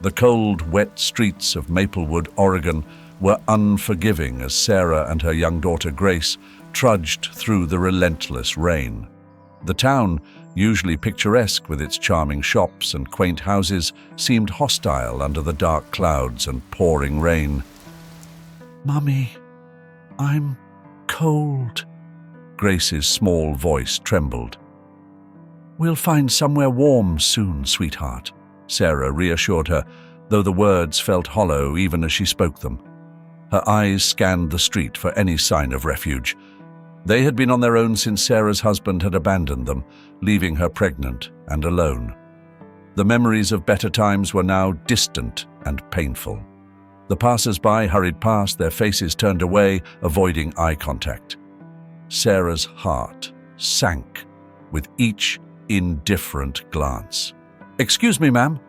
The cold, wet streets of Maplewood, Oregon, were unforgiving as Sarah and her young daughter Grace trudged through the relentless rain. The town, usually picturesque with its charming shops and quaint houses, seemed hostile under the dark clouds and pouring rain. "Mummy, I'm cold." Grace's small voice trembled. "We'll find somewhere warm soon, sweetheart," Sarah reassured her, though the words felt hollow even as she spoke them. Her eyes scanned the street for any sign of refuge. They had been on their own since Sarah's husband had abandoned them, leaving her pregnant and alone. The memories of better times were now distant and painful. The passers-by hurried past, their faces turned away, avoiding eye contact. Sarah's heart sank with each indifferent glance. "Excuse me, ma'am,"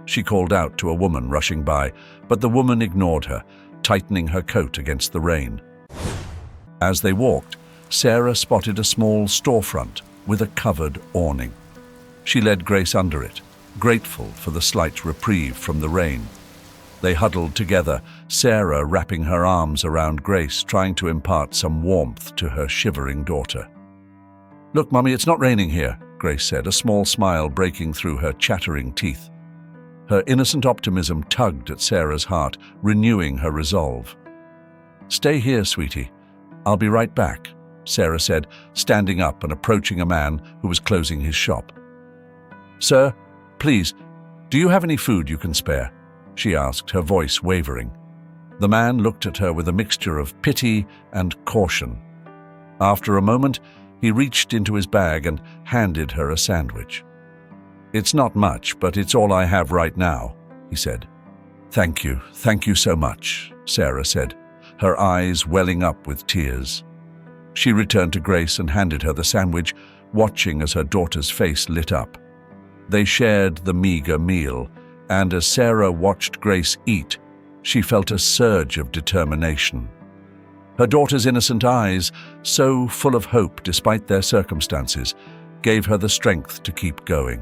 she called out to a woman rushing by, but the woman ignored her, tightening her coat against the rain. As they walked, Sarah spotted a small storefront with a covered awning. She led Grace under it, grateful for the slight reprieve from the rain. They huddled together, Sarah wrapping her arms around Grace, trying to impart some warmth to her shivering daughter. "Look, Mummy, it's not raining here," Grace said, a small smile breaking through her chattering teeth. Her innocent optimism tugged at Sarah's heart, renewing her resolve. "Stay here, sweetie. I'll be right back," Sarah said, standing up and approaching a man who was closing his shop. "Sir, please, do you have any food you can spare?" she asked, her voice wavering. The man looked at her with a mixture of pity and caution. After a moment, he reached into his bag and handed her a sandwich. "It's not much, but it's all I have right now," he said. Thank you so much," Sarah said, her eyes welling up with tears. She returned to Grace and handed her the sandwich, watching as her daughter's face lit up. They shared the meager meal, and as Sarah watched Grace eat, she felt a surge of determination. Her daughter's innocent eyes, so full of hope despite their circumstances, gave her the strength to keep going.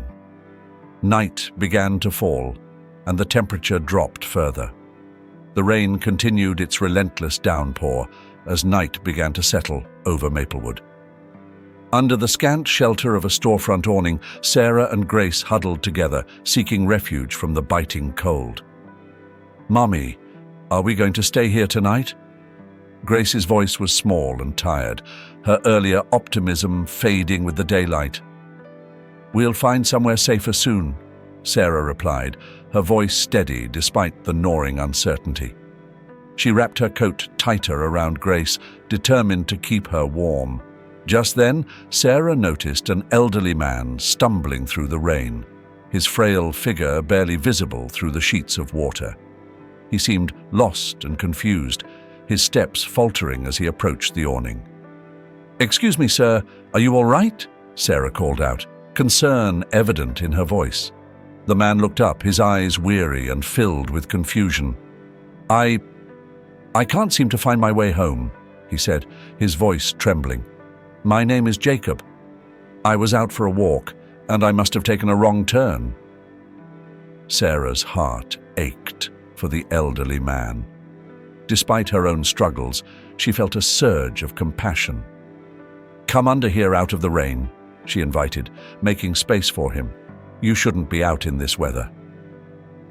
Night began to fall, and the temperature dropped further. The rain continued its relentless downpour as night began to settle over Maplewood. Under the scant shelter of a storefront awning, Sarah and Grace huddled together, seeking refuge from the biting cold. "Mommy, are we going to stay here tonight?" Grace's voice was small and tired, her earlier optimism fading with the daylight. "We'll find somewhere safer soon," Sarah replied, her voice steady despite the gnawing uncertainty. She wrapped her coat tighter around Grace, determined to keep her warm. Just then, Sarah noticed an elderly man stumbling through the rain, his frail figure barely visible through the sheets of water. He seemed lost and confused, his steps faltering as he approached the awning. "Excuse me, sir, are you all right?" Sarah called out, concern evident in her voice. The man looked up, his eyes weary and filled with confusion. I can't seem to find my way home," he said, his voice trembling. "My name is Jacob. I was out for a walk, and I must have taken a wrong turn." Sarah's heart ached for the elderly man. Despite her own struggles, she felt a surge of compassion. "Come under here out of the rain," she invited, making space for him. "You shouldn't be out in this weather."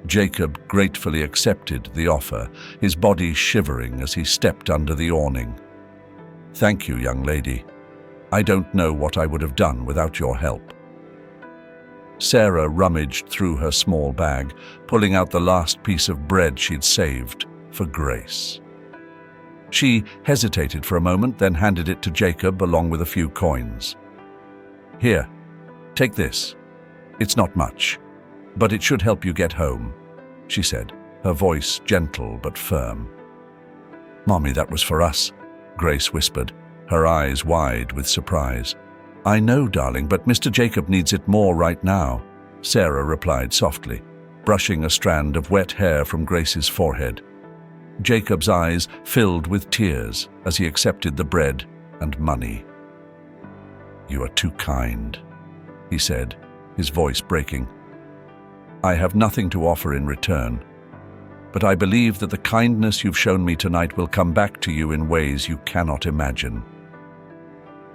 Jacob gratefully accepted the offer, his body shivering as he stepped under the awning. "Thank you, young lady. I don't know what I would have done without your help." Sarah rummaged through her small bag, pulling out the last piece of bread she'd saved for Grace. She hesitated for a moment, then handed it to Jacob along with a few coins. "Here, take this. It's not much, but it should help you get home," she said, her voice gentle but firm. "Mommy, that was for us," Grace whispered, her eyes wide with surprise. "I know, darling, but Mr. Jacob needs it more right now," Sarah replied softly, brushing a strand of wet hair from Grace's forehead. Jacob's eyes filled with tears as he accepted the bread and money. "You are too kind," he said, his voice breaking. I have nothing to offer in return, but I believe that the kindness you've shown me tonight will come back to you in ways you cannot imagine."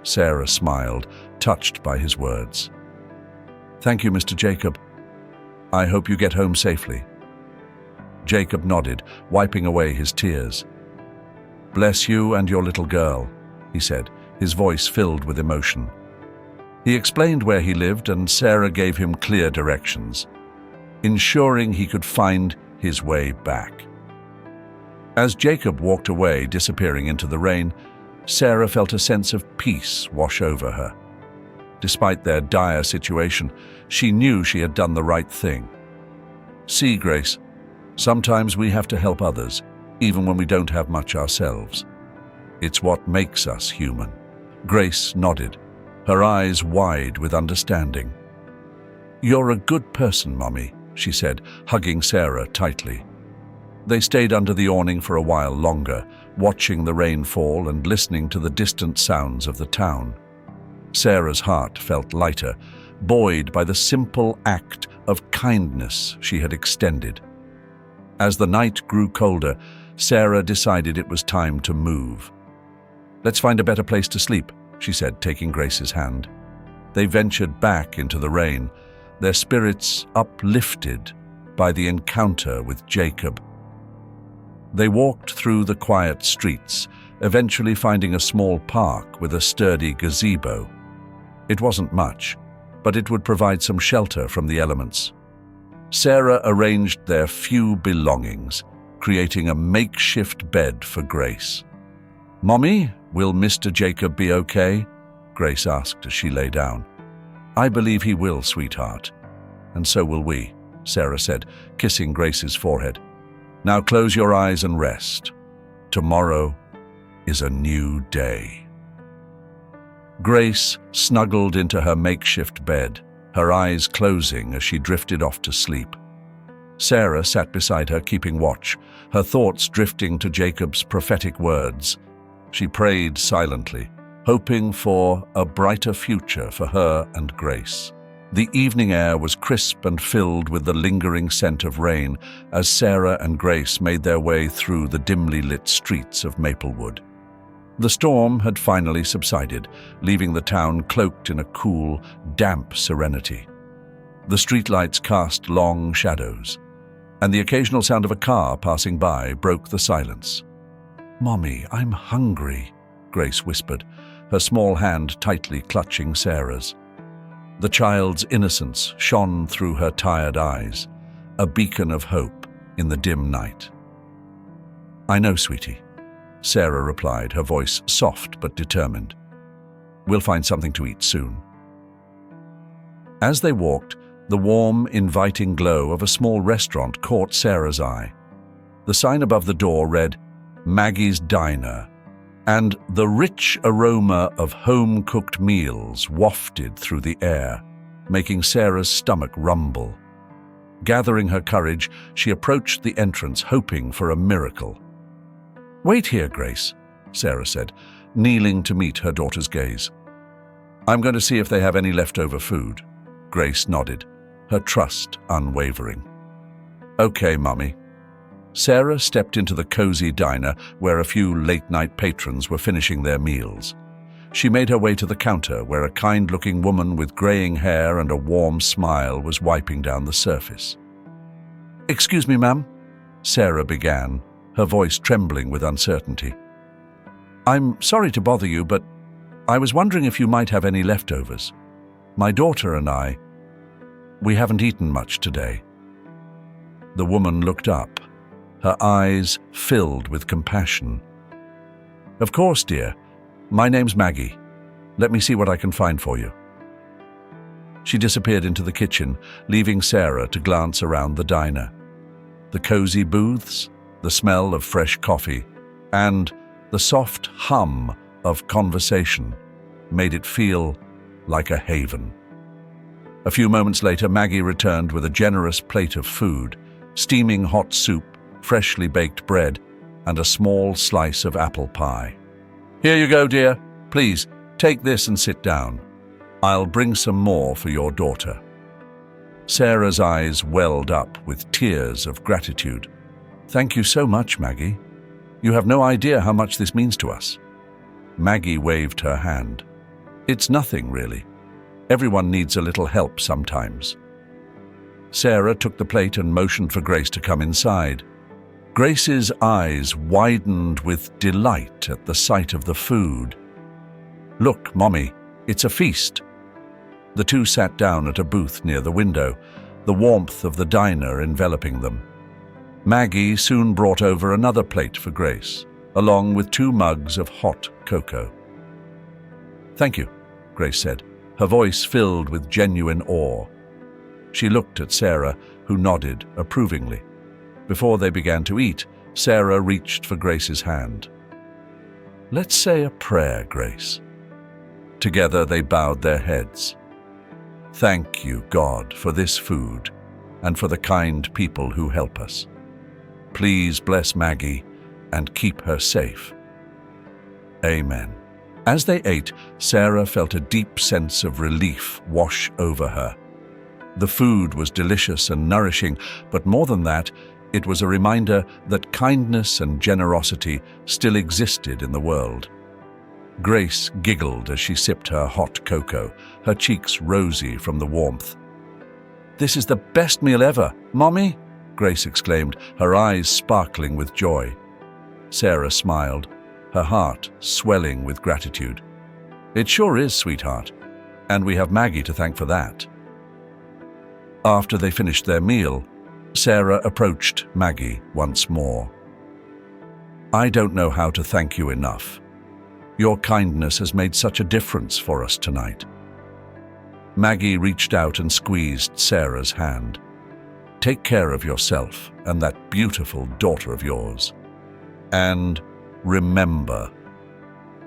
Sarah smiled, touched by his words. "Thank you, Mr. Jacob. I hope you get home safely." Jacob nodded, wiping away his tears. "Bless you and your little girl," he said, his voice filled with emotion. He explained where he lived, and Sarah gave him clear directions, ensuring he could find his way back. As Jacob walked away, disappearing into the rain, Sarah felt a sense of peace wash over her. Despite their dire situation, she knew she had done the right thing. "See, Grace, sometimes we have to help others, even when we don't have much ourselves. It's what makes us human." Grace nodded, her eyes wide with understanding. "You're a good person, Mommy," she said, hugging Sarah tightly. They stayed under the awning for a while longer, watching the rain fall and listening to the distant sounds of the town. Sarah's heart felt lighter, buoyed by the simple act of kindness she had extended. As the night grew colder, Sarah decided it was time to move. "Let's find a better place to sleep," she said, taking Grace's hand. They ventured back into the rain, their spirits uplifted by the encounter with Jacob. They walked through the quiet streets, eventually finding a small park with a sturdy gazebo. It wasn't much, but it would provide some shelter from the elements. Sarah arranged their few belongings, creating a makeshift bed for Grace. "Mommy, will Mr. Jacob be okay?" Grace asked as she lay down. "I believe he will, sweetheart. And so will we," Sarah said, kissing Grace's forehead. "Now close your eyes and rest. Tomorrow is a new day." Grace snuggled into her makeshift bed, her eyes closing as she drifted off to sleep. Sarah sat beside her, keeping watch, her thoughts drifting to Jacob's prophetic words. She prayed silently, hoping for a brighter future for her and Grace. The evening air was crisp and filled with the lingering scent of rain as Sarah and Grace made their way through the dimly lit streets of Maplewood. The storm had finally subsided, leaving the town cloaked in a cool, damp serenity. The streetlights cast long shadows, and the occasional sound of a car passing by broke the silence. "Mommy, I'm hungry," Grace whispered, her small hand tightly clutching Sarah's. The child's innocence shone through her tired eyes, a beacon of hope in the dim night. "I know, sweetie," Sarah replied, her voice soft but determined. "We'll find something to eat soon." As they walked, the warm, inviting glow of a small restaurant caught Sarah's eye. The sign above the door read, "Maggie's Diner," and the rich aroma of home-cooked meals wafted through the air, making Sarah's stomach rumble. Gathering her courage, she approached the entrance, hoping for a miracle. "Wait here, Grace," Sarah said, kneeling to meet her daughter's gaze. "I'm going to see if they have any leftover food." Grace nodded, her trust unwavering. "Okay, Mummy." Sarah stepped into the cozy diner where a few late-night patrons were finishing their meals. She made her way to the counter where a kind-looking woman with graying hair and a warm smile was wiping down the surface. "Excuse me, ma'am," Sarah began, her voice trembling with uncertainty. "I'm sorry to bother you, but I was wondering if you might have any leftovers. My daughter and we haven't eaten much today." The woman looked up, her eyes filled with compassion. "Of course, dear. My name's Maggie. Let me see what I can find for you." She disappeared into the kitchen, leaving Sarah to glance around the diner. The cozy booths, the smell of fresh coffee, and the soft hum of conversation made it feel like a haven. A few moments later, Maggie returned with a generous plate of food, steaming hot soup, freshly baked bread, and a small slice of apple pie. "Here you go, dear. Please, take this and sit down. I'll bring some more for your daughter." Sarah's eyes welled up with tears of gratitude. "Thank you so much, Maggie. You have no idea how much this means to us." Maggie waved her hand. "It's nothing, really. Everyone needs a little help sometimes." Sarah took the plate and motioned for Grace to come inside. Grace's eyes widened with delight at the sight of the food. "Look, Mommy, it's a feast." The two sat down at a booth near the window, the warmth of the diner enveloping them. Maggie soon brought over another plate for Grace, along with 2 mugs of hot cocoa. "Thank you," Grace said, her voice filled with genuine awe. She looked at Sarah, who nodded approvingly. Before they began to eat, Sarah reached for Grace's hand. "Let's say a prayer, Grace." Together they bowed their heads. "Thank you, God, for this food and for the kind people who help us. Please bless Maggie and keep her safe. Amen." As they ate, Sarah felt a deep sense of relief wash over her. The food was delicious and nourishing, but more than that, it was a reminder that kindness and generosity still existed in the world. Grace giggled as she sipped her hot cocoa, her cheeks rosy from the warmth. "This is the best meal ever, Mommy!" Grace exclaimed, her eyes sparkling with joy. Sarah smiled, her heart swelling with gratitude. "It sure is, sweetheart, and we have Maggie to thank for that." After they finished their meal, Sarah approached Maggie once more. "I don't know how to thank you enough. Your kindness has made such a difference for us tonight." Maggie reached out and squeezed Sarah's hand. "Take care of yourself and that beautiful daughter of yours. And remember,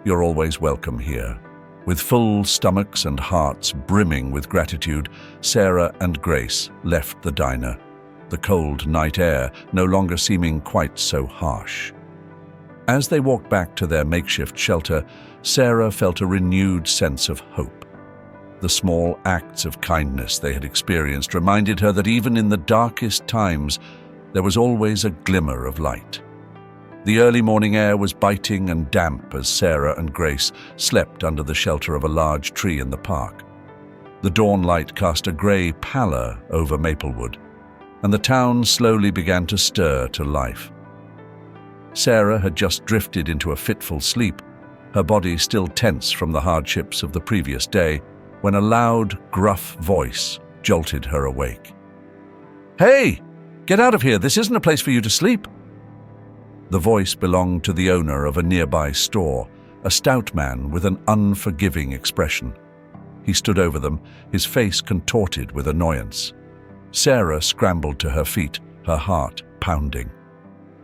you're always welcome here." With full stomachs and hearts brimming with gratitude, Sarah and Grace left the diner, the cold night air no longer seeming quite so harsh. As they walked back to their makeshift shelter, Sarah felt a renewed sense of hope. The small acts of kindness they had experienced reminded her that even in the darkest times, there was always a glimmer of light. The early morning air was biting and damp as Sarah and Grace slept under the shelter of a large tree in the park. The dawn light cast a grey pallor over Maplewood, and the town slowly began to stir to life. Sarah had just drifted into a fitful sleep, her body still tense from the hardships of the previous day, when a loud, gruff voice jolted her awake. "Hey! Get out of here! This isn't a place for you to sleep!" The voice belonged to the owner of a nearby store, a stout man with an unforgiving expression. He stood over them, his face contorted with annoyance. Sarah scrambled to her feet, her heart pounding.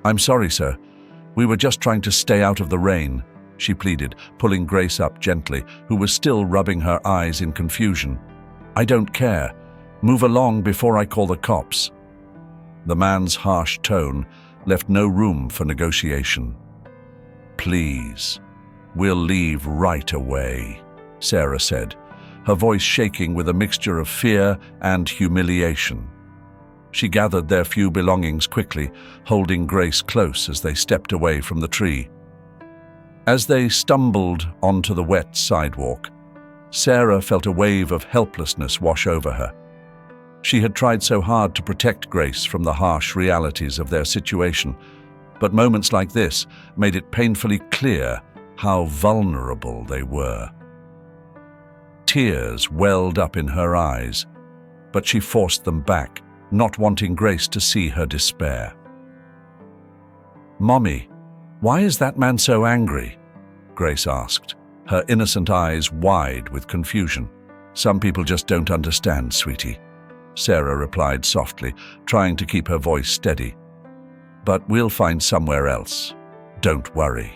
"I'm sorry, sir. We were just trying to stay out of the rain," she pleaded, pulling Grace up gently, who was still rubbing her eyes in confusion. "I don't care. Move along before I call the cops." The man's harsh tone left no room for negotiation. "Please, we'll leave right away," Sarah said, her voice shaking with a mixture of fear and humiliation. She gathered their few belongings quickly, holding Grace close as they stepped away from the tree. As they stumbled onto the wet sidewalk, Sarah felt a wave of helplessness wash over her. She had tried so hard to protect Grace from the harsh realities of their situation, but moments like this made it painfully clear how vulnerable they were. Tears welled up in her eyes, but she forced them back, not wanting Grace to see her despair. "Mommy, why is that man so angry?" Grace asked, her innocent eyes wide with confusion. "Some people just don't understand, sweetie," Sarah replied softly, trying to keep her voice steady. "But we'll find somewhere else. Don't worry."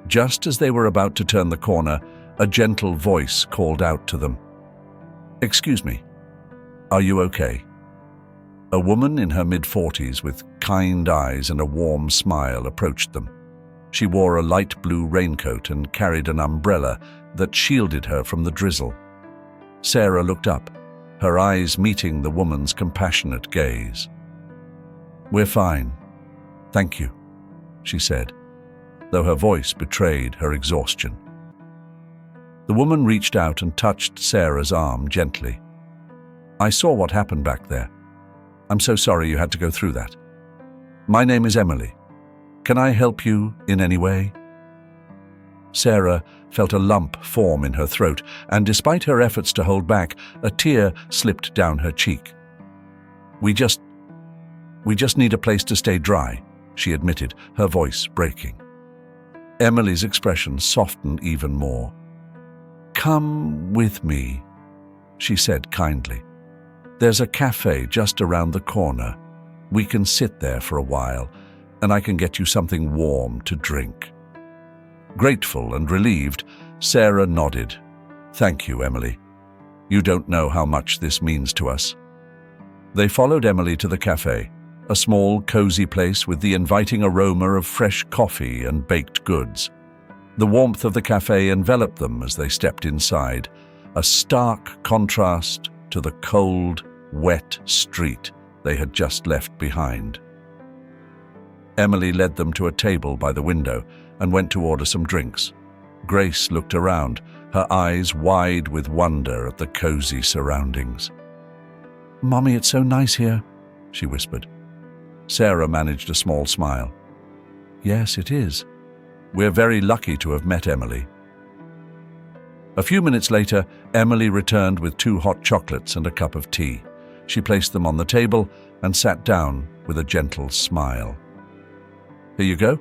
Just as they were about to turn the corner, a gentle voice called out to them. "Excuse me, are you okay?" A woman in her mid-40s with kind eyes and a warm smile approached them. She wore a light blue raincoat and carried an umbrella that shielded her from the drizzle. Sarah looked up, her eyes meeting the woman's compassionate gaze. "We're fine. Thank you," she said, though her voice betrayed her exhaustion. The woman reached out and touched Sarah's arm gently. "I saw what happened back there. I'm so sorry you had to go through that. My name is Emily. Can I help you in any way?" Sarah felt a lump form in her throat, and despite her efforts to hold back, a tear slipped down her cheek. We just need a place to stay dry," she admitted, her voice breaking. Emily's expression softened even more. "Come with me," she said kindly. "There's a cafe just around the corner. We can sit there for a while, and I can get you something warm to drink." Grateful and relieved, Sarah nodded. "Thank you, Emily. You don't know how much this means to us." They followed Emily to the cafe, a small, cozy place with the inviting aroma of fresh coffee and baked goods. The warmth of the cafe enveloped them as they stepped inside, a stark contrast to the cold, wet street they had just left behind. Emily led them to a table by the window and went to order some drinks. Grace looked around, her eyes wide with wonder at the cozy surroundings. "Mommy, it's so nice here," she whispered. Sarah managed a small smile. "Yes, it is. We're very lucky to have met Emily." A few minutes later, Emily returned with 2 hot chocolates and a cup of tea. She placed them on the table and sat down with a gentle smile. "Here you go.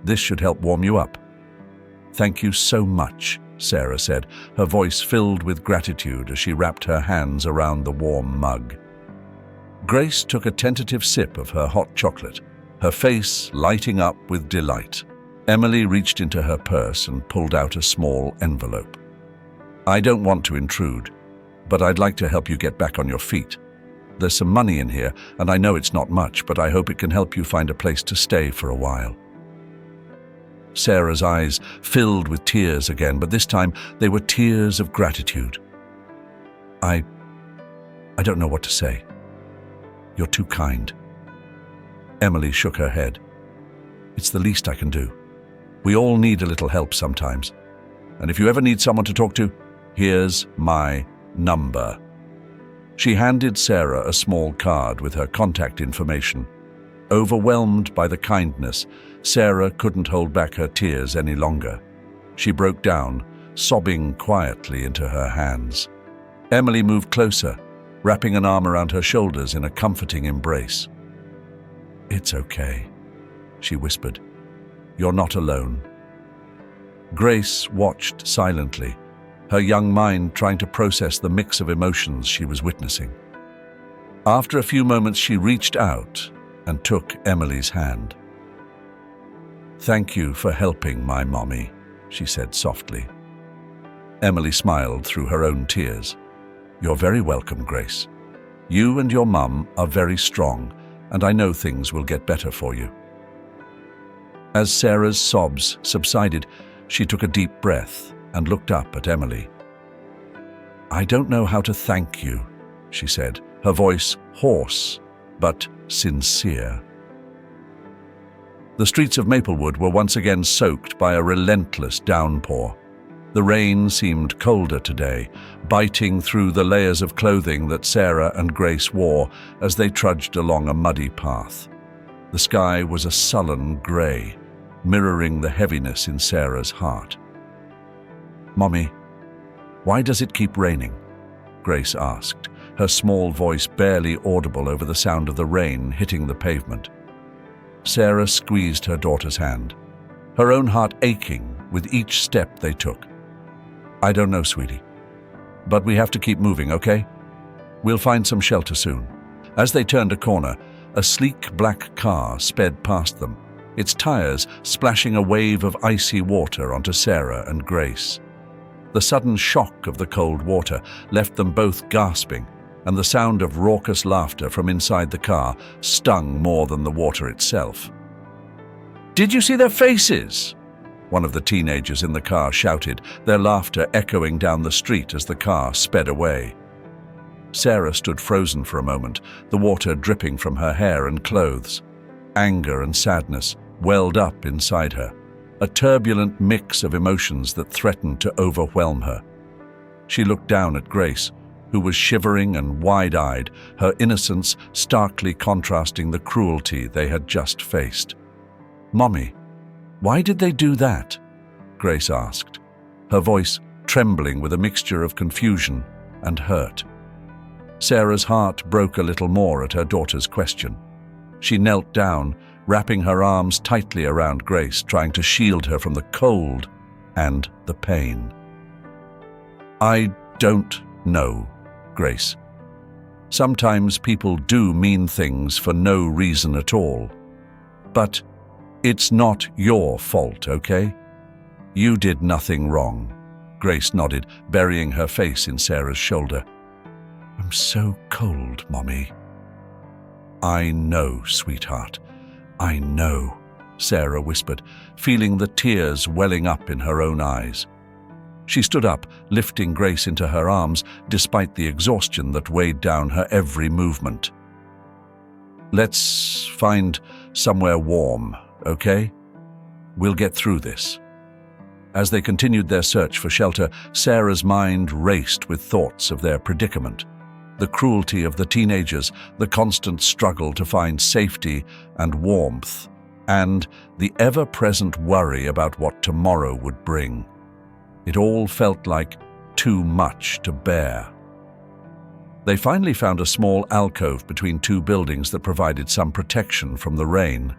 This should help warm you up." "Thank you so much," Sarah said, her voice filled with gratitude as she wrapped her hands around the warm mug. Grace took a tentative sip of her hot chocolate, her face lighting up with delight. Emily reached into her purse and pulled out a small envelope. "I don't want to intrude, but I'd like to help you get back on your feet. There's some money in here, and I know it's not much, but I hope it can help you find a place to stay for a while." Sarah's eyes filled with tears again, but this time they were tears of gratitude. I don't know what to say. You're too kind." Emily shook her head. "It's the least I can do. We all need a little help sometimes. And if you ever need someone to talk to, here's my number." She handed Sarah a small card with her contact information. Overwhelmed by the kindness, Sarah couldn't hold back her tears any longer. She broke down, sobbing quietly into her hands. Emily moved closer, wrapping an arm around her shoulders in a comforting embrace. "It's okay," she whispered. "You're not alone." Grace watched silently, her young mind trying to process the mix of emotions she was witnessing. After a few moments, she reached out and took Emily's hand. "Thank you for helping my mommy," she said softly. Emily smiled through her own tears. "You're very welcome, Grace. You and your mum are very strong, and I know things will get better for you." As Sarah's sobs subsided, she took a deep breath and looked up at Emily. "I don't know how to thank you," she said, her voice hoarse but sincere. The streets of Maplewood were once again soaked by a relentless downpour. The rain seemed colder today, biting through the layers of clothing that Sarah and Grace wore as they trudged along a muddy path. The sky was a sullen grey, mirroring the heaviness in Sarah's heart. "Mommy, why does it keep raining?" Grace asked, her small voice barely audible over the sound of the rain hitting the pavement. Sarah squeezed her daughter's hand, her own heart aching with each step they took. "I don't know, sweetie. But we have to keep moving, okay? We'll find some shelter soon." As they turned a corner, a sleek black car sped past them, its tires splashing a wave of icy water onto Sarah and Grace. The sudden shock of the cold water left them both gasping, and the sound of raucous laughter from inside the car stung more than the water itself. "Did you see their faces?" one of the teenagers in the car shouted, their laughter echoing down the street as the car sped away. Sarah stood frozen for a moment, the water dripping from her hair and clothes. Anger and sadness welled up inside her, a turbulent mix of emotions that threatened to overwhelm her. She looked down at Grace, who was shivering and wide-eyed, her innocence starkly contrasting the cruelty they had just faced. "Mommy, why did they do that?" Grace asked, her voice trembling with a mixture of confusion and hurt. Sarah's heart broke a little more at her daughter's question. She knelt down, wrapping her arms tightly around Grace, trying to shield her from the cold and the pain. "I don't know, Grace. Sometimes people do mean things for no reason at all. But it's not your fault, okay? You did nothing wrong." Grace nodded, burying her face in Sarah's shoulder. "I'm so cold, Mommy." "I know, sweetheart. I know," Sarah whispered, feeling the tears welling up in her own eyes. She stood up, lifting Grace into her arms, despite the exhaustion that weighed down her every movement. "Let's find somewhere warm, okay? We'll get through this." As they continued their search for shelter, Sarah's mind raced with thoughts of their predicament. The cruelty of the teenagers, the constant struggle to find safety and warmth, and the ever-present worry about what tomorrow would bring. It all felt like too much to bear. They finally found a small alcove between two buildings that provided some protection from the rain.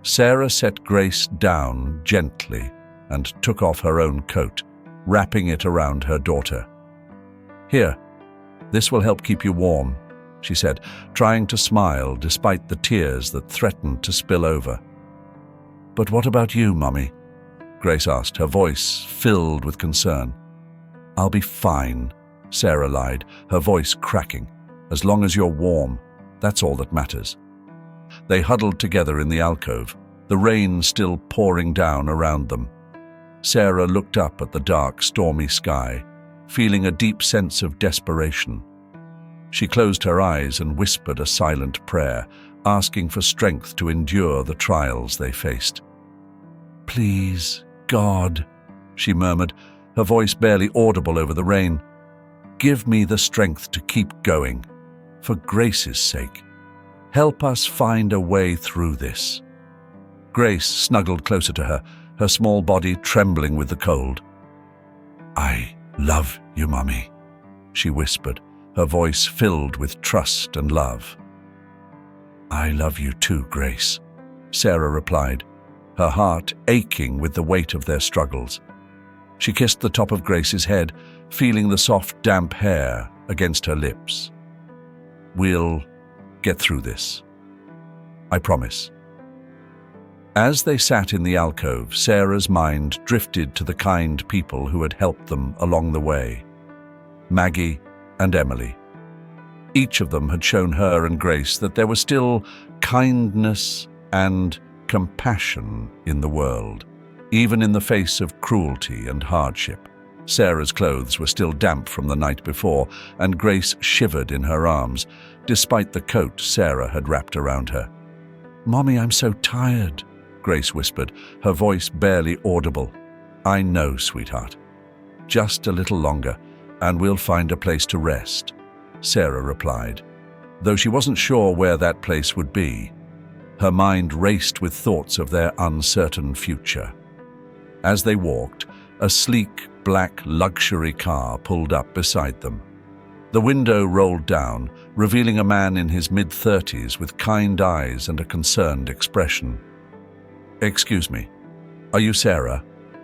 Sarah set Grace down gently and took off her own coat, wrapping it around her daughter. "Here, this will help keep you warm," she said, trying to smile despite the tears that threatened to spill over. "But what about you, Mommy?" Grace asked, her voice filled with concern. "I'll be fine," Sarah lied, her voice cracking. "As long as you're warm, that's all that matters." They huddled together in the alcove, the rain still pouring down around them. Sarah looked up at the dark, stormy sky, feeling a deep sense of desperation. She closed her eyes and whispered a silent prayer, asking for strength to endure the trials they faced. "Please, God," she murmured, her voice barely audible over the rain, "give me the strength to keep going. For Grace's sake, help us find a way through this." Grace snuggled closer to her, her small body trembling with the cold. "I love you, Mommy," she whispered, her voice filled with trust and love. "I love you too, Grace," Sarah replied, her heart aching with the weight of their struggles. She kissed the top of Grace's head, feeling the soft, damp hair against her lips. "We'll get through this. I promise." As they sat in the alcove, Sarah's mind drifted to the kind people who had helped them along the way. Maggie and Emily. Each of them had shown her and Grace that there was still kindness and compassion in the world, even in the face of cruelty and hardship. Sarah's clothes were still damp from the night before, and Grace shivered in her arms, despite the coat Sarah had wrapped around her. "Mommy, I'm so tired," Grace whispered, her voice barely audible. "I know, sweetheart. Just a little longer, and we'll find a place to rest," Sarah replied, though she wasn't sure where that place would be. Her mind raced with thoughts of their uncertain future. As they walked, a sleek, black luxury car pulled up beside them. The window rolled down, revealing a man in his mid-30s with kind eyes and a concerned expression. "Excuse me, are you Sarah?"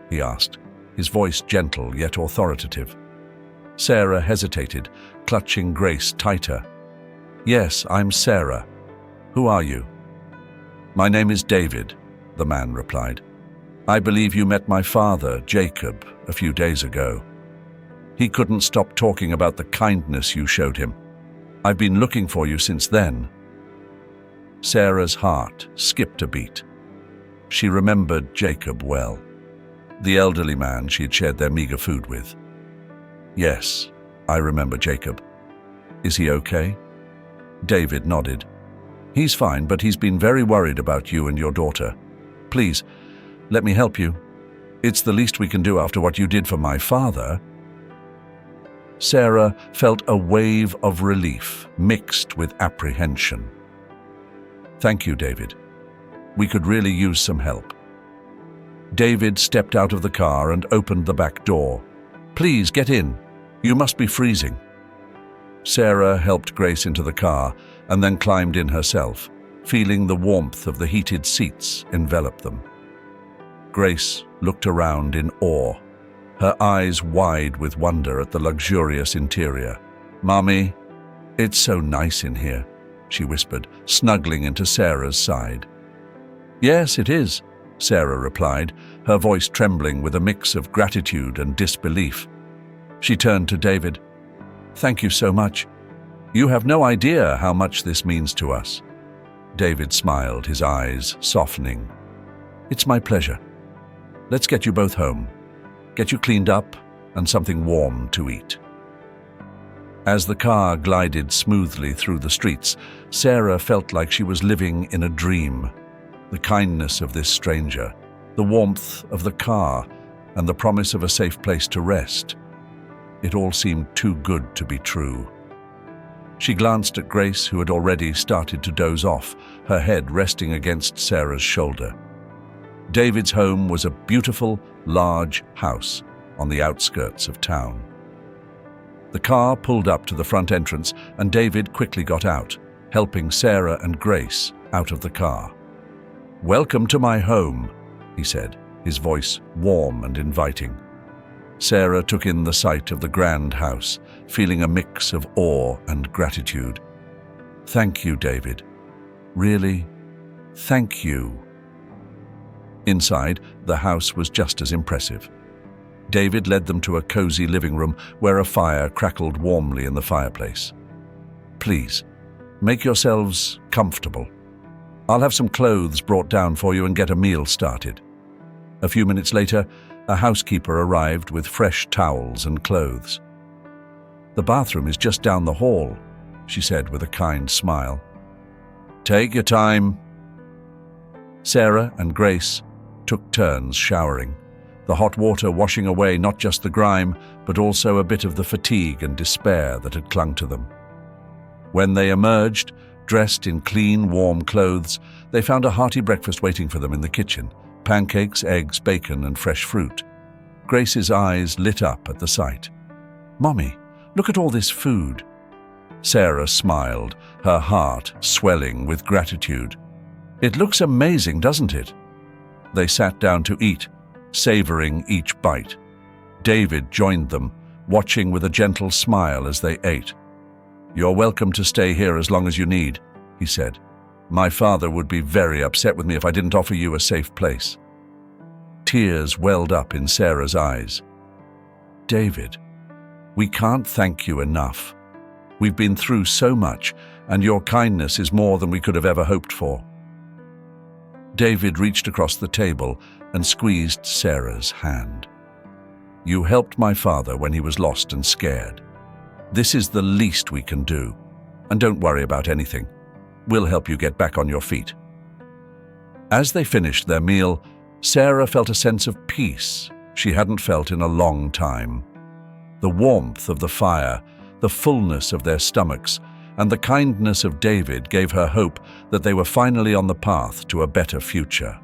he asked, his voice gentle yet authoritative. Sarah hesitated, clutching Grace tighter. "Yes, I'm Sarah. Who are you?" "My name is David," the man replied. "I believe you met my father, Jacob, a few days ago. He couldn't stop talking about the kindness you showed him. I've been looking for you since then." Sarah's heart skipped a beat. She remembered Jacob well, the elderly man she had shared their meager food with. "Yes, I remember Jacob. Is he okay? David nodded. He's fine, but he's been very worried about you and your daughter. Please, let me help you. It's the least we can do after what you did for my father. Sarah felt a wave of relief mixed with apprehension. Thank you, David. We could really use some help. David stepped out of the car and opened the back door. Please, get in. You must be freezing. Sarah helped Grace into the car and then climbed in herself, feeling the warmth of the heated seats envelop them. Grace looked around in awe, her eyes wide with wonder at the luxurious interior. "Mommy, it's so nice in here," she whispered, snuggling into Sarah's side. "Yes, it is," Sarah replied, her voice trembling with a mix of gratitude and disbelief. She turned to David. "Thank you so much. You have no idea how much this means to us." David smiled, his eyes softening. "It's my pleasure. Let's get you both home. Get you cleaned up and something warm to eat." As the car glided smoothly through the streets, Sarah felt like she was living in a dream. The kindness of this stranger, the warmth of the car, and the promise of a safe place to rest. It all seemed too good to be true. She glanced at Grace, who had already started to doze off, her head resting against Sarah's shoulder. David's home was a beautiful, large house on the outskirts of town. The car pulled up to the front entrance, and David quickly got out, helping Sarah and Grace out of the car. "Welcome to my home," he said, his voice warm and inviting. Sarah took in the sight of the grand house, feeling a mix of awe and gratitude. "Thank you, David. Really, thank you." Inside, the house was just as impressive. David led them to a cozy living room where a fire crackled warmly in the fireplace. "Please, make yourselves comfortable. I'll have some clothes brought down for you and get a meal started." A few minutes later, a housekeeper arrived with fresh towels and clothes. "The bathroom is just down the hall," she said with a kind smile. "Take your time." Sarah and Grace took turns showering, the hot water washing away not just the grime, but also a bit of the fatigue and despair that had clung to them. When they emerged, dressed in clean, warm clothes, they found a hearty breakfast waiting for them in the kitchen: pancakes, eggs, bacon, and fresh fruit. Grace's eyes lit up at the sight. "Mommy, look at all this food." Sarah smiled, her heart swelling with gratitude. "It looks amazing, doesn't it?" They sat down to eat, savoring each bite. David joined them, watching with a gentle smile as they ate. "You're welcome to stay here as long as you need," he said. "My father would be very upset with me if I didn't offer you a safe place." Tears welled up in Sarah's eyes. "David, we can't thank you enough. We've been through so much, and your kindness is more than we could have ever hoped for." David reached across the table and squeezed Sarah's hand. "You helped my father when he was lost and scared. This is the least we can do. And don't worry about anything. We'll help you get back on your feet." As they finished their meal, Sarah felt a sense of peace she hadn't felt in a long time. The warmth of the fire, the fullness of their stomachs, and the kindness of David gave her hope that they were finally on the path to a better future.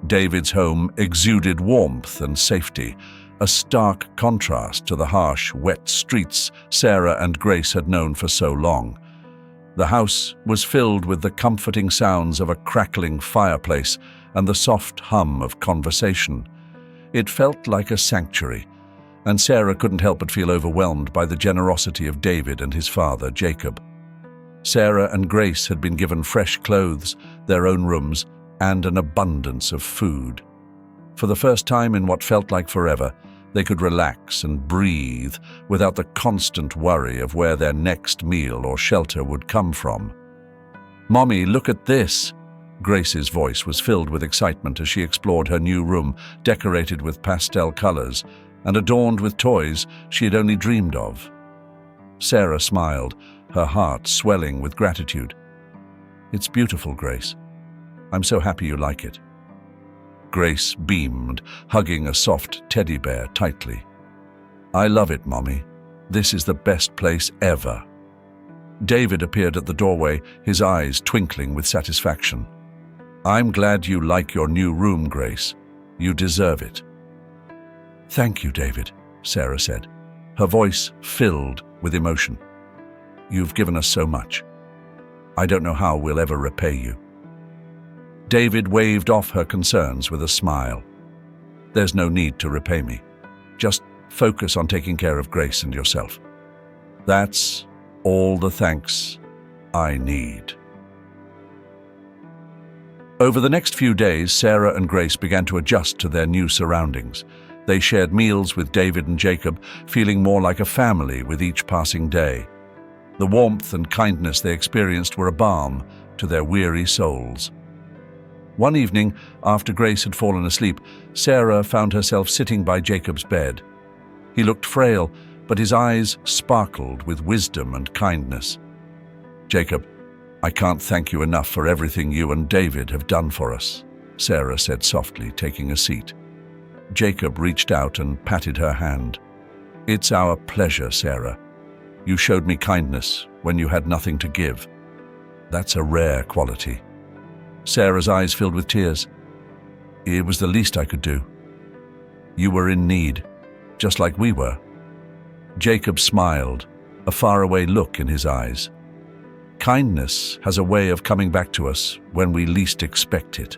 David's home exuded warmth and safety, a stark contrast to the harsh, wet streets Sarah and Grace had known for so long. The house was filled with the comforting sounds of a crackling fireplace and the soft hum of conversation. It felt like a sanctuary, and Sarah couldn't help but feel overwhelmed by the generosity of David and his father, Jacob. Sarah and Grace had been given fresh clothes, their own rooms, and an abundance of food. For the first time in what felt like forever, they could relax and breathe without the constant worry of where their next meal or shelter would come from. "Mommy, look at this!" Grace's voice was filled with excitement as she explored her new room, decorated with pastel colors and adorned with toys she had only dreamed of. Sarah smiled, her heart swelling with gratitude. "It's beautiful, Grace. I'm so happy you like it." Grace beamed, hugging a soft teddy bear tightly. "I love it, Mommy. This is the best place ever." David appeared at the doorway, his eyes twinkling with satisfaction. "I'm glad you like your new room, Grace. You deserve it." "Thank you, David," Sarah said, her voice filled with emotion. "You've given us so much. I don't know how we'll ever repay you." David waved off her concerns with a smile. "There's no need to repay me. Just focus on taking care of Grace and yourself. That's all the thanks I need." Over the next few days, Sarah and Grace began to adjust to their new surroundings. They shared meals with David and Jacob, feeling more like a family with each passing day. The warmth and kindness they experienced were a balm to their weary souls. One evening, after Grace had fallen asleep, Sarah found herself sitting by Jacob's bed. He looked frail, but his eyes sparkled with wisdom and kindness. "Jacob, I can't thank you enough for everything you and David have done for us," Sarah said softly, taking a seat. Jacob reached out and patted her hand. "It's our pleasure, Sarah. You showed me kindness when you had nothing to give. That's a rare quality." Sarah's eyes filled with tears. "It was the least I could do. You were in need, just like we were." Jacob smiled, a faraway look in his eyes. Kindness has a way of coming back to us when we least expect it.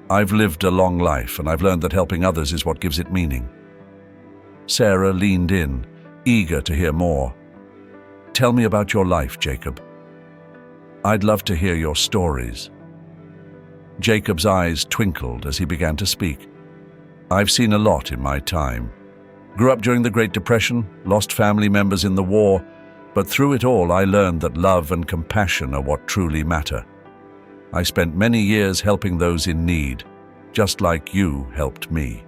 I've lived a long life, and I've learned that helping others is what gives it meaning. Sarah leaned in, eager to hear more. "Tell me about your life, Jacob. I'd love to hear your stories." Jacob's eyes twinkled as he began to speak. "I've seen a lot in my time. Grew up during the Great Depression, lost family members in the war, but through it all I learned that love and compassion are what truly matter. I spent many years helping those in need, just like you helped me."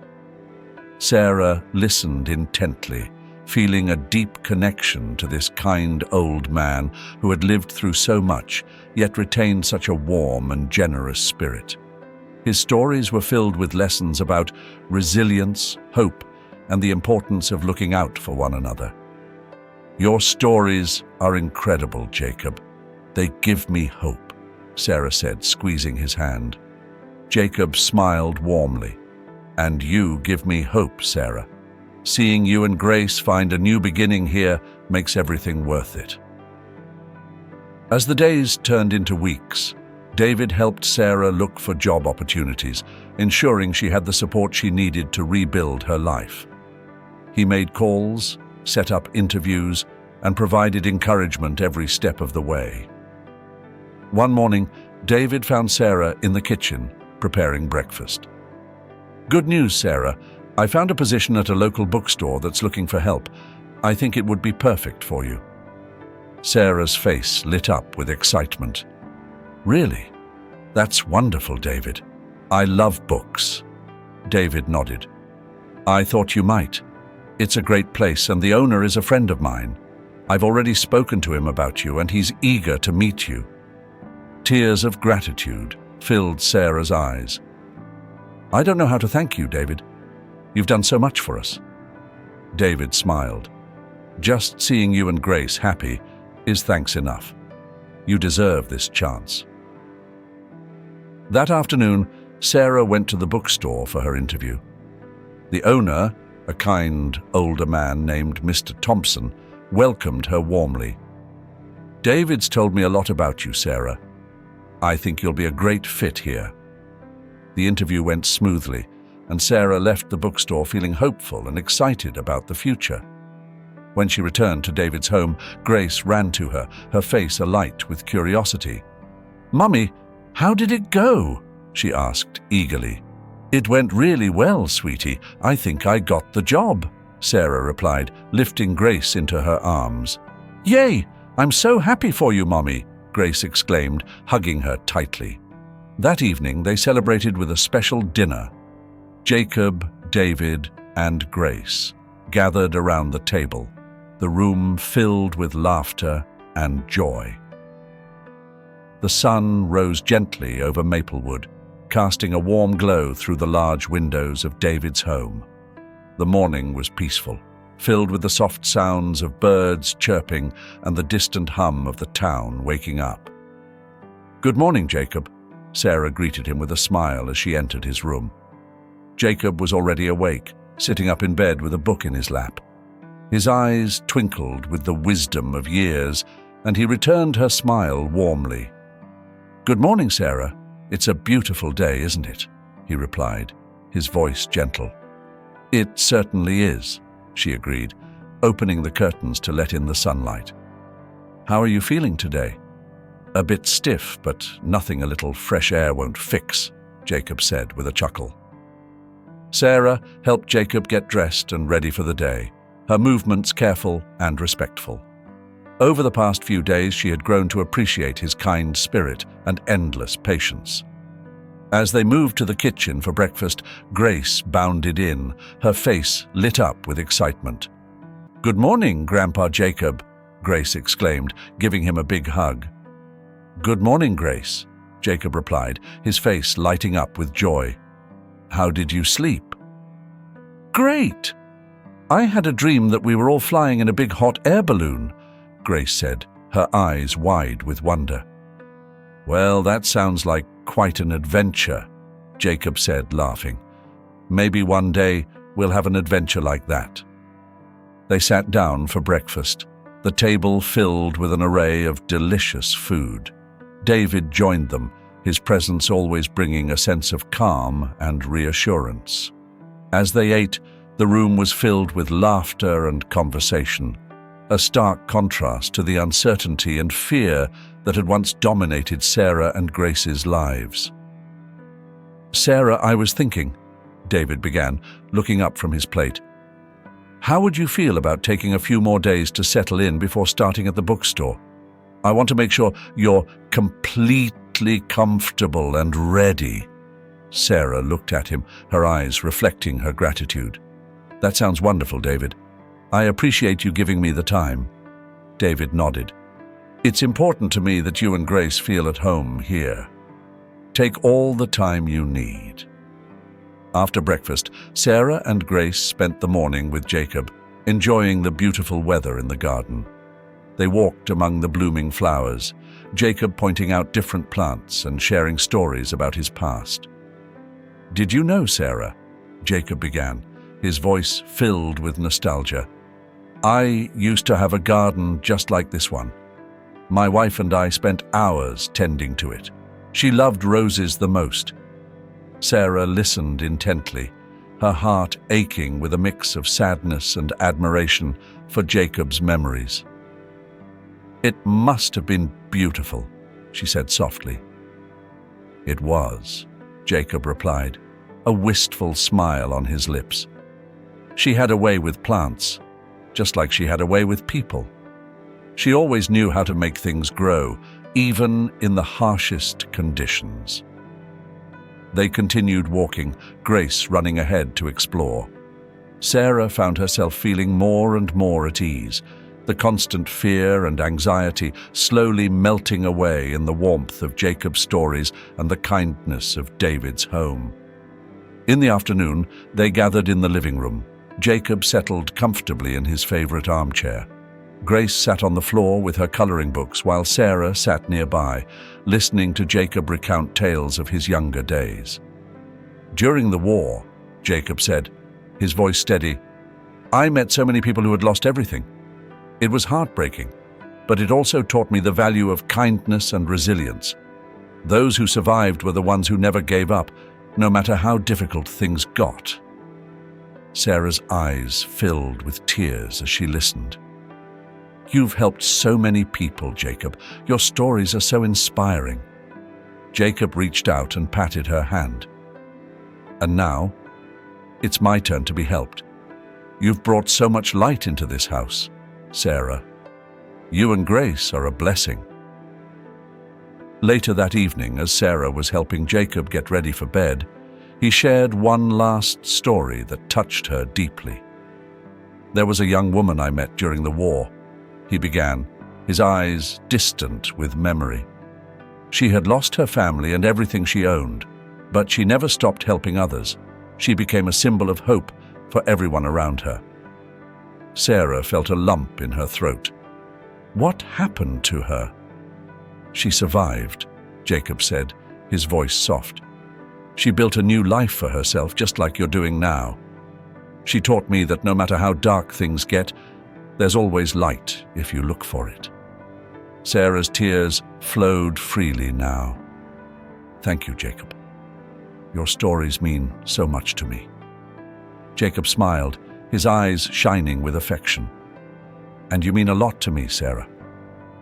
Sarah listened intently, feeling a deep connection to this kind old man who had lived through so much, yet retained such a warm and generous spirit. His stories were filled with lessons about resilience, hope, and the importance of looking out for one another. "Your stories are incredible, Jacob. They give me hope," Sarah said, squeezing his hand. Jacob smiled warmly. "And you give me hope, Sarah. Seeing you and Grace find a new beginning here makes everything worth it." As the days turned into weeks, David helped Sarah look for job opportunities, ensuring she had the support she needed to rebuild her life. He made calls, set up interviews, and provided encouragement every step of the way. One morning, David found Sarah in the kitchen, preparing breakfast. "Good news, Sarah. I found a position at a local bookstore that's looking for help. I think it would be perfect for you." Sarah's face lit up with excitement. "Really? That's wonderful, David. I love books." David nodded. "I thought you might. It's a great place, and the owner is a friend of mine. I've already spoken to him about you, and he's eager to meet you." Tears of gratitude filled Sarah's eyes. "I don't know how to thank you, David. You've done so much for us." David smiled. "Just seeing you and Grace happy is thanks enough. You deserve this chance." That afternoon, Sarah went to the bookstore for her interview. The owner, a kind older man named Mr. Thompson, welcomed her warmly. "David's told me a lot about you, Sarah. I think you'll be a great fit here." The interview went smoothly, and Sarah left the bookstore feeling hopeful and excited about the future. When she returned to David's home, Grace ran to her, her face alight with curiosity. "Mummy, how did it go?" she asked eagerly. "It went really well, sweetie. I think I got the job," Sarah replied, lifting Grace into her arms. "Yay! I'm so happy for you, Mommy," Grace exclaimed, hugging her tightly. That evening, they celebrated with a special dinner. Jacob, David, and Grace gathered around the table. the room filled with laughter and joy. The sun rose gently over Maplewood, casting a warm glow through the large windows of David's home. The morning was peaceful, filled with the soft sounds of birds chirping and the distant hum of the town waking up. "Good morning, Jacob," Sarah greeted him with a smile as she entered his room. Jacob was already awake, sitting up in bed with a book in his lap. His eyes twinkled with the wisdom of years, and he returned her smile warmly. "Good morning, Sarah. It's a beautiful day, isn't it?" he replied, his voice gentle. "It certainly is," she agreed, opening the curtains to let in the sunlight. "How are you feeling today?" "A bit stiff, but nothing a little fresh air won't fix," Jacob said with a chuckle. Sarah helped Jacob get dressed and ready for the day, her movements careful and respectful. Over the past few days, she had grown to appreciate his kind spirit and endless patience. As they moved to the kitchen for breakfast, Grace bounded in, her face lit up with excitement. "Good morning, Grandpa Jacob," Grace exclaimed, giving him a big hug. "Good morning, Grace," Jacob replied, his face lighting up with joy. "How did you sleep?" "Great! I had a dream that we were all flying in a big hot air balloon," Grace said, her eyes wide with wonder. "Well, that sounds like quite an adventure," Jacob said, laughing. "Maybe one day we'll have an adventure like that." They sat down for breakfast, the table filled with an array of delicious food. David joined them, his presence always bringing a sense of calm and reassurance. As they ate, the room was filled with laughter and conversation, a stark contrast to the uncertainty and fear that had once dominated Sarah and Grace's lives. "Sarah, I was thinking," David began, looking up from his plate. "How would you feel about taking a few more days to settle in before starting at the bookstore? I want to make sure you're completely comfortable and ready." Sarah looked at him, her eyes reflecting her gratitude. "That sounds wonderful, David. I appreciate you giving me the time." David nodded. "It's important to me that you and Grace feel at home here. Take all the time you need." After breakfast, Sarah and Grace spent the morning with Jacob, enjoying the beautiful weather in the garden. They walked among the blooming flowers, Jacob pointing out different plants and sharing stories about his past. "Did you know, Sarah?" Jacob began, his voice filled with nostalgia. "I used to have a garden just like this one. My wife and I spent hours tending to it. She loved roses the most." Sarah listened intently, her heart aching with a mix of sadness and admiration for Jacob's memories. "It must have been beautiful," she said softly. "It was," Jacob replied, a wistful smile on his lips. "She had a way with plants, just like she had a way with people. She always knew how to make things grow, even in the harshest conditions." They continued walking, Grace running ahead to explore. Sarah found herself feeling more and more at ease, the constant fear and anxiety slowly melting away in the warmth of Jacob's stories and the kindness of David's home. In the afternoon, they gathered in the living room. Jacob settled comfortably in his favorite armchair. Grace sat on the floor with her coloring books while Sarah sat nearby, listening to Jacob recount tales of his younger days. "During the war," Jacob said, his voice steady, "I met so many people who had lost everything. It was heartbreaking, but it also taught me the value of kindness and resilience. Those who survived were the ones who never gave up, no matter how difficult things got." Sarah's eyes filled with tears as she listened. "You've helped so many people, Jacob. Your stories are so inspiring." Jacob reached out and patted her hand. "And now, it's my turn to be helped. You've brought so much light into this house, Sarah. You and Grace are a blessing." Later that evening, as Sarah was helping Jacob get ready for bed, he shared one last story that touched her deeply. There was a young woman I met during the war, he began, his eyes distant with memory. She had lost her family and everything she owned, but she never stopped helping others. She became a symbol of hope for everyone around her. Sarah felt a lump in her throat. What happened to her? She survived, Jacob said, his voice soft. She built a new life for herself, just like you're doing now. She taught me that no matter how dark things get, there's always light if you look for it. Sarah's tears flowed freely now. Thank you, Jacob. Your stories mean so much to me. Jacob smiled, his eyes shining with affection. And you mean a lot to me, Sarah.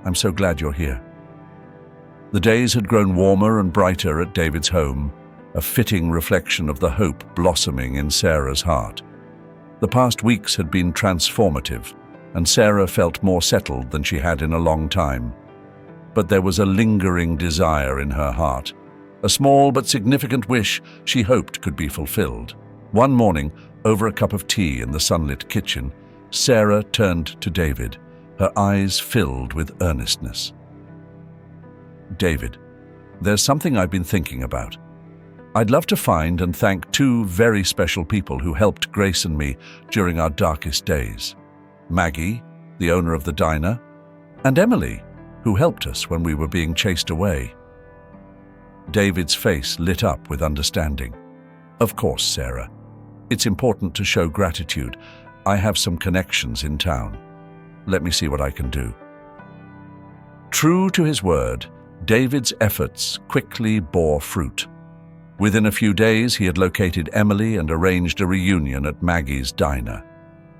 I'm so glad you're here. The days had grown warmer and brighter at David's home, a fitting reflection of the hope blossoming in Sarah's heart. The past weeks had been transformative, and Sarah felt more settled than she had in a long time. But there was a lingering desire in her heart, a small but significant wish she hoped could be fulfilled. One morning, over a cup of tea in the sunlit kitchen, Sarah turned to David, her eyes filled with earnestness. David, there's something I've been thinking about. I'd love to find and thank two very special people who helped Grace and me during our darkest days. Maggie, the owner of the diner, and Emily, who helped us when we were being chased away. David's face lit up with understanding. Of course, Sarah. It's important to show gratitude. I have some connections in town. Let me see what I can do. True to his word, David's efforts quickly bore fruit. Within a few days, he had located Emily and arranged a reunion at Maggie's diner.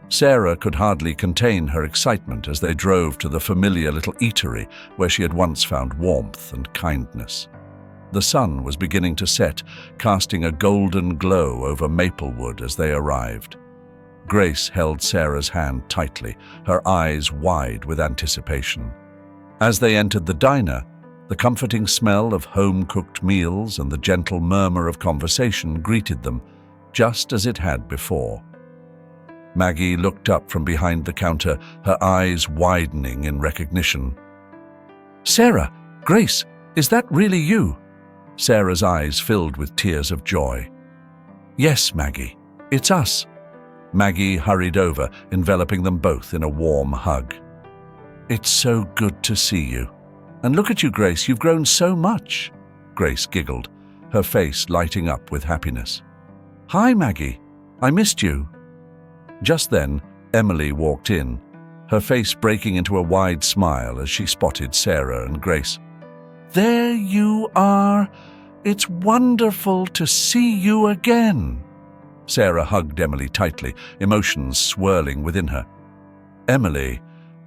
Sarah could hardly contain her excitement as they drove to the familiar little eatery where she had once found warmth and kindness. The sun was beginning to set, casting a golden glow over Maplewood as they arrived. Grace held Sarah's hand tightly, her eyes wide with anticipation. As they entered the diner, the comforting smell of home-cooked meals and the gentle murmur of conversation greeted them, just as it had before. Maggie looked up from behind the counter, her eyes widening in recognition. Sarah, Grace, is that really you? Sarah's eyes filled with tears of joy. Yes, Maggie, it's us. Maggie hurried over, enveloping them both in a warm hug. It's so good to see you. And look at you, Grace, you've grown so much. Grace giggled, her face lighting up with happiness. Hi, Maggie. I missed you. Just then, Emily walked in, her face breaking into a wide smile as she spotted Sarah and Grace. There you are. It's wonderful to see you again. Sarah hugged Emily tightly, emotions swirling within her. Emily,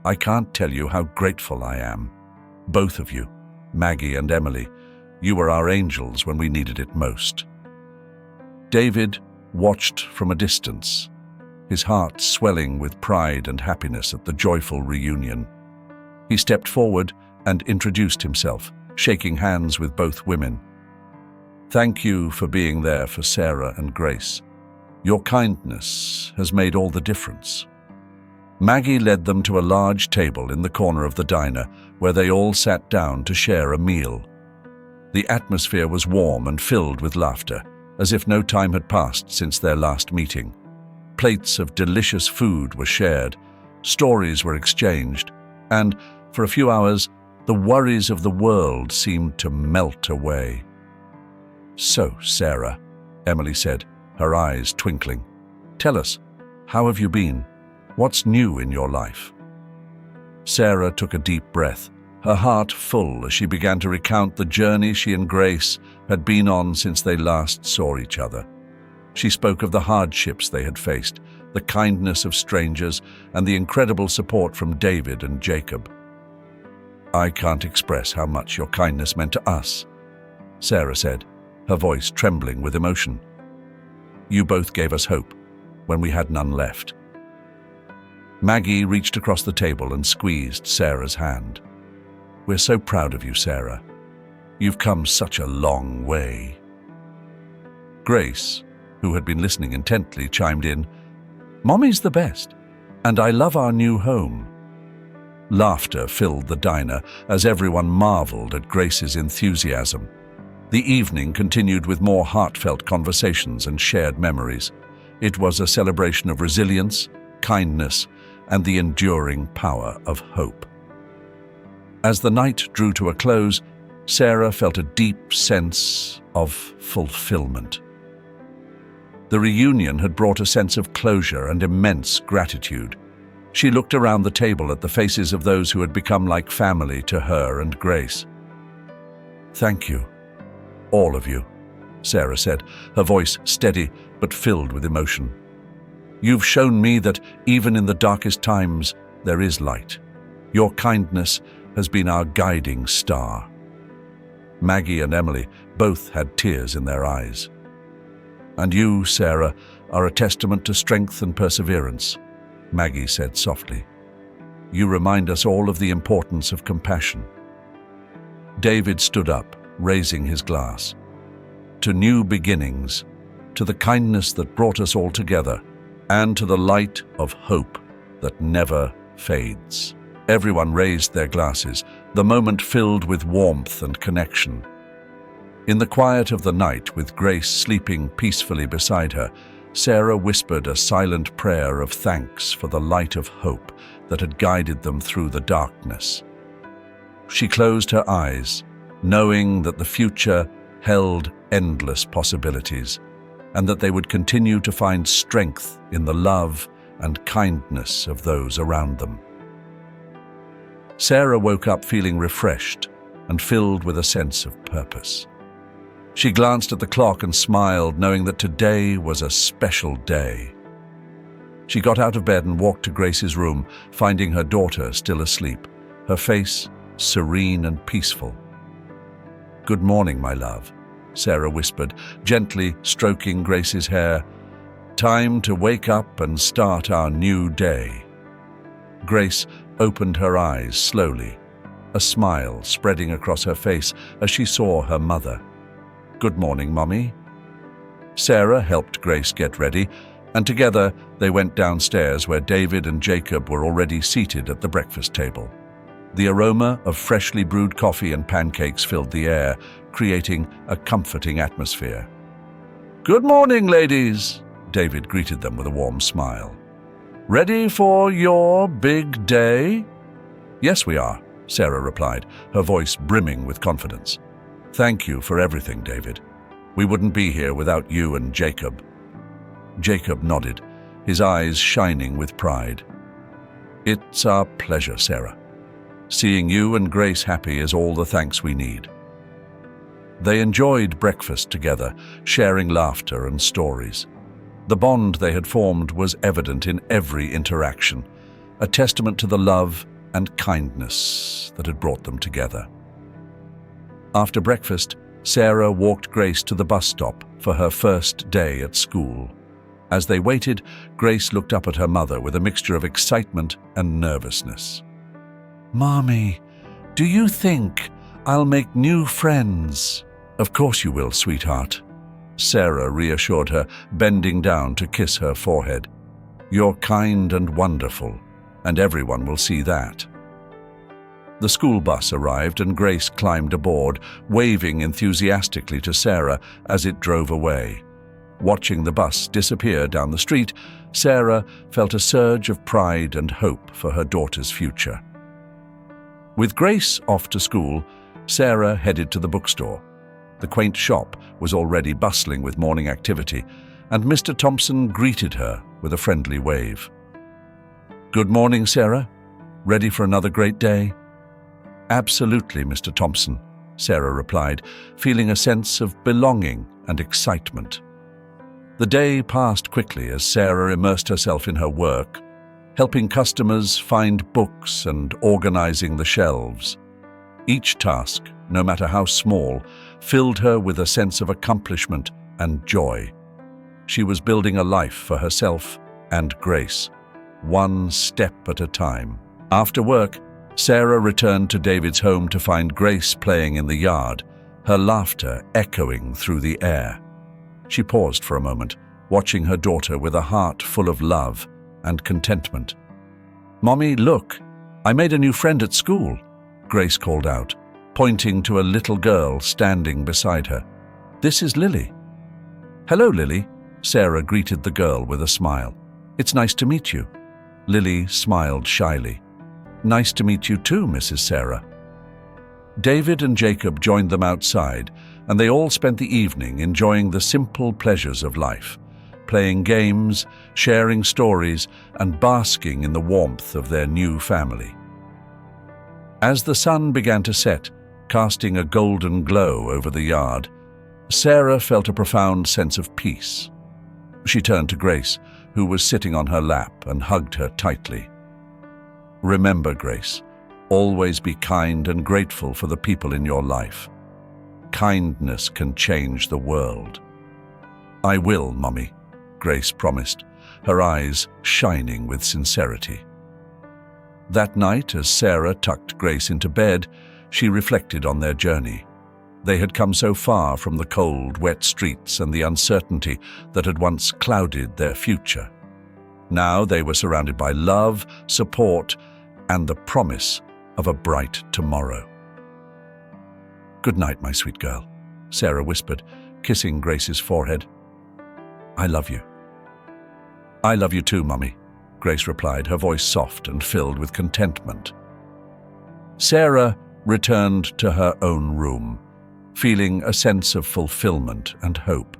I can't tell you how grateful I am. Both of you, Maggie and Emily, you were our angels when we needed it most. David watched from a distance, his heart swelling with pride and happiness at the joyful reunion. He stepped forward and introduced himself, shaking hands with both women. Thank you for being there for Sarah and Grace. Your kindness has made all the difference. Maggie led them to a large table in the corner of the diner, where they all sat down to share a meal. The atmosphere was warm and filled with laughter, as if no time had passed since their last meeting. Plates of delicious food were shared, stories were exchanged, and, for a few hours, the worries of the world seemed to melt away. So, Sarah, Emily said, her eyes twinkling, tell us, how have you been? What's new in your life? Sarah took a deep breath, her heart full as she began to recount the journey she and Grace had been on since they last saw each other. She spoke of the hardships they had faced, the kindness of strangers, and the incredible support from David and Jacob. I can't express how much your kindness meant to us, Sarah said, her voice trembling with emotion. You both gave us hope when we had none left. Maggie reached across the table and squeezed Sarah's hand. We're so proud of you, Sarah. You've come such a long way. Grace, who had been listening intently, chimed in, Mommy's the best. "And I love our new home." Laughter filled the diner as everyone marveled at Grace's enthusiasm. The evening continued with more heartfelt conversations and shared memories. It was a celebration of resilience, kindness, and the enduring power of hope. As the night drew to a close, Sarah felt a deep sense of fulfillment. The reunion had brought a sense of closure and immense gratitude. She looked around the table at the faces of those who had become like family to her and Grace. "Thank you, all of you," Sarah said, her voice steady but filled with emotion. "You've shown me that even in the darkest times, there is light. Your kindness has been our guiding star." Maggie and Emily both had tears in their eyes. "And you, Sarah, are a testament to strength and perseverance," Maggie said softly. "You remind us all of the importance of compassion." David stood up, raising his glass. "To new beginnings, to the kindness that brought us all together, and to the light of hope that never fades." Everyone raised their glasses, the moment filled with warmth and connection. In the quiet of the night, with Grace sleeping peacefully beside her, Sarah whispered a silent prayer of thanks for the light of hope that had guided them through the darkness. She closed her eyes, knowing that the future held endless possibilities, and that they would continue to find strength in the love and kindness of those around them. Sarah woke up feeling refreshed and filled with a sense of purpose. She glanced at the clock and smiled, knowing that today was a special day. She got out of bed and walked to Grace's room, finding her daughter still asleep, her face serene and peaceful. "Good morning, my love," Sarah whispered, gently stroking Grace's hair. "Time to wake up and start our new day." Grace opened her eyes slowly, a smile spreading across her face as she saw her mother. "Good morning, Mommy." Sarah helped Grace get ready, and together they went downstairs where David and Jacob were already seated at the breakfast table. The aroma of freshly brewed coffee and pancakes filled the air, creating a comforting atmosphere. "Good morning, ladies," David greeted them with a warm smile. "Ready for your big day?" "Yes, we are," Sarah replied, her voice brimming with confidence. "Thank you for everything, David. We wouldn't be here without you and Jacob." Jacob nodded, his eyes shining with pride. "It's our pleasure, Sarah. Seeing you and Grace happy is all the thanks we need." They enjoyed breakfast together, sharing laughter and stories. The bond they had formed was evident in every interaction, a testament to the love and kindness that had brought them together. After breakfast, Sarah walked Grace to the bus stop for her first day at school. As they waited, Grace looked up at her mother with a mixture of excitement and nervousness. "Mommy, do you think I'll make new friends?" "Of course you will, sweetheart," Sarah reassured her, bending down to kiss her forehead. "You're kind and wonderful, and everyone will see that." The school bus arrived and Grace climbed aboard, waving enthusiastically to Sarah as it drove away. Watching the bus disappear down the street, Sarah felt a surge of pride and hope for her daughter's future. With Grace off to school, Sarah headed to the bookstore. The quaint shop was already bustling with morning activity, and Mr. Thompson greeted her with a friendly wave. "Good morning, Sarah. Ready for another great day?" "Absolutely, Mr. Thompson," Sarah replied, feeling a sense of belonging and excitement. The day passed quickly as Sarah immersed herself in her work, helping customers find books and organizing the shelves. Each task, no matter how small, filled her with a sense of accomplishment and joy. She was building a life for herself and Grace, one step at a time. After work, Sarah returned to David's home to find Grace playing in the yard, her laughter echoing through the air. She paused for a moment, watching her daughter with a heart full of love and contentment. "Mommy, look, I made a new friend at school," Grace called out, pointing to a little girl standing beside her. "This is Lily." "Hello, Lily," Sarah greeted the girl with a smile. "It's nice to meet you." Lily smiled shyly. "Nice to meet you too, Mrs. Sarah." David and Jacob joined them outside, and they all spent the evening enjoying the simple pleasures of life, playing games, sharing stories, and basking in the warmth of their new family. As the sun began to set, casting a golden glow over the yard, Sarah felt a profound sense of peace. She turned to Grace, who was sitting on her lap, and hugged her tightly. "Remember, Grace, always be kind and grateful for the people in your life. Kindness can change the world." "I will, Mummy," Grace promised, her eyes shining with sincerity. That night, as Sarah tucked Grace into bed, she reflected on their journey. They had come so far from the cold, wet streets and the uncertainty that had once clouded their future. Now they were surrounded by love, support, and the promise of a bright tomorrow. "Good night, my sweet girl," Sarah whispered, kissing Grace's forehead. "I love you." "I love you too, Mummy," Grace replied, her voice soft and filled with contentment. Sarah returned to her own room, feeling a sense of fulfillment and hope.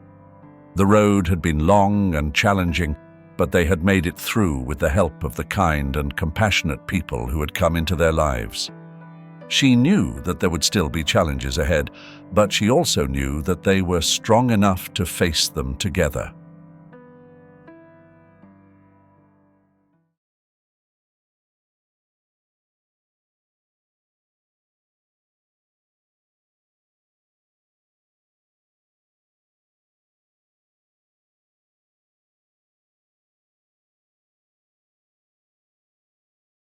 The road had been long and challenging, but they had made it through with the help of the kind and compassionate people who had come into their lives. She knew that there would still be challenges ahead, but she also knew that they were strong enough to face them together.